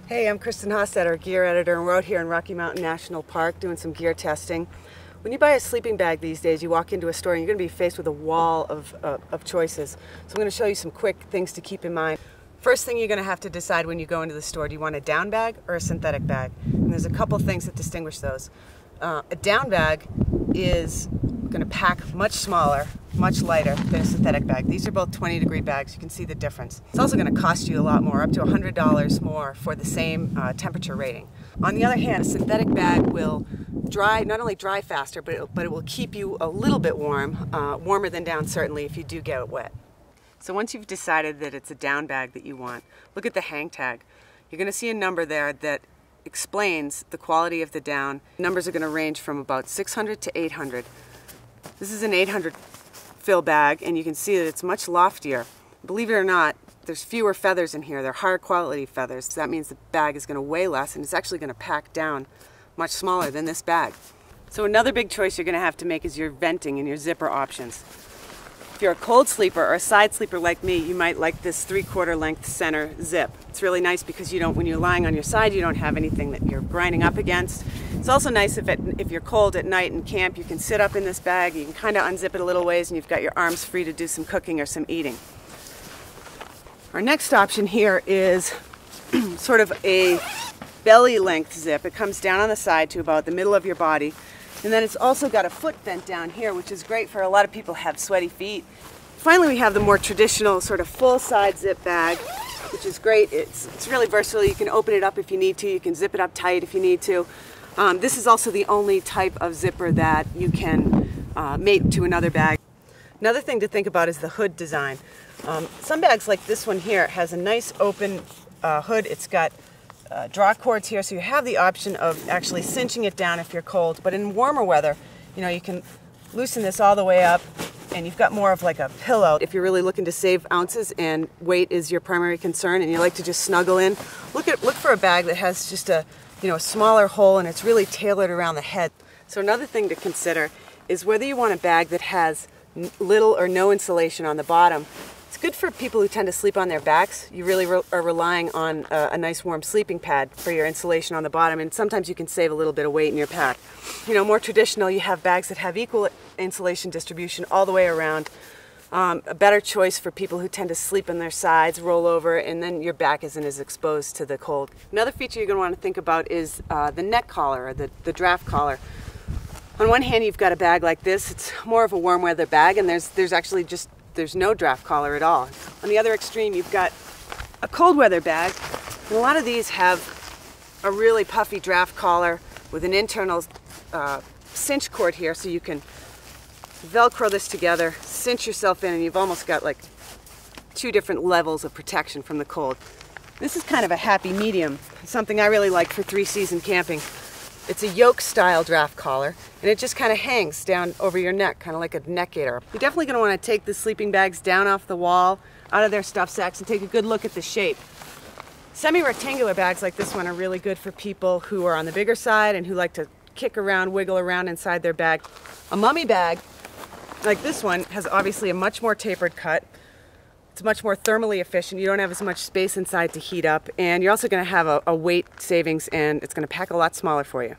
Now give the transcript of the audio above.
Hey, I'm Kristin Hostetter, gear editor, and we're out here in Rocky Mountain National Park doing some gear testing. When you buy a sleeping bag these days, you walk into a store and you're going to be faced with a wall of choices. So I'm going to show you some quick things to keep in mind. First thing you're going to have to decide when you go into the store, do you want a down bag or a synthetic bag? And there's a couple things that distinguish those. A down bag is going to pack much smaller, much lighter than a synthetic bag. These are both 20-degree bags. You can see the difference. It's also going to cost you a lot more, up to $100 more for the same temperature rating. On the other hand, a synthetic bag will not only dry faster, but it will keep you a little bit warm, warmer than down certainly if you do get wet. So once you've decided that it's a down bag that you want, look at the hang tag. You're going to see a number there that explains the quality of the down. Numbers are going to range from about 600 to 800. This is an 800 fill bag, and you can see that it's much loftier. Believe it or not, there's fewer feathers in here. They're higher quality feathers. So that means the bag is going to weigh less, and it's actually going to pack down much smaller than this bag. So another big choice you're going to have to make is your venting and your zipper options. If you're a cold sleeper or a side sleeper like me, you might like this 3/4 length center zip. It's really nice because when you're lying on your side, you don't have anything that you're grinding up against. It's also nice if you're cold at night in camp, you can sit up in this bag, you can kind of unzip it a little ways, and you've got your arms free to do some cooking or some eating. Our next option here is sort of a belly length zip. It comes down on the side to about the middle of your body. And then it's also got a foot vent down here, which is great for a lot of people who have sweaty feet. Finally, we have the more traditional sort of full side zip bag, which is great. It's really versatile. You can open it up if you need to. You can zip it up tight if you need to. This is also the only type of zipper that you can mate to another bag. Another thing to think about is the hood design. Some bags like this one here has a nice open hood. It's got draw cords here, so you have the option of actually cinching it down if you're cold. But in warmer weather, you can loosen this all the way up, and you've got more of like a pillow. If you're really looking to save ounces and weight is your primary concern, and you like to just snuggle in, look for a bag that has just a smaller hole, and it's really tailored around the head. So another thing to consider is whether you want a bag that has little or no insulation on the bottom. It's good for people who tend to sleep on their backs. You really are relying on a nice warm sleeping pad for your insulation on the bottom, and sometimes you can save a little bit of weight in your pack. More traditional, you have bags that have equal insulation distribution all the way around. A better choice for people who tend to sleep on their sides, roll over, and then your back isn't as exposed to the cold. Another feature you're going to want to think about is the neck collar, or the draft collar. On one hand, you've got a bag like this. It's more of a warm weather bag, and there's no draft collar at all. On the other extreme, you've got a cold weather bag, and a lot of these have a really puffy draft collar with an internal cinch cord here, so you can Velcro this together, cinch yourself in, and you've almost got like 2 different levels of protection from the cold. This is kind of a happy medium, something I really like for 3-season camping. It's a yoke-style draft collar, and it just kind of hangs down over your neck, kind of like a neck gaiter. You're definitely going to want to take the sleeping bags down off the wall, out of their stuff sacks, and take a good look at the shape. Semi-rectangular bags like this one are really good for people who are on the bigger side and who like to kick around, wiggle around inside their bag. A mummy bag like this one has obviously a much more tapered cut. It's much more thermally efficient. You don't have as much space inside to heat up, and you're also going to have a weight savings, and it's going to pack a lot smaller for you.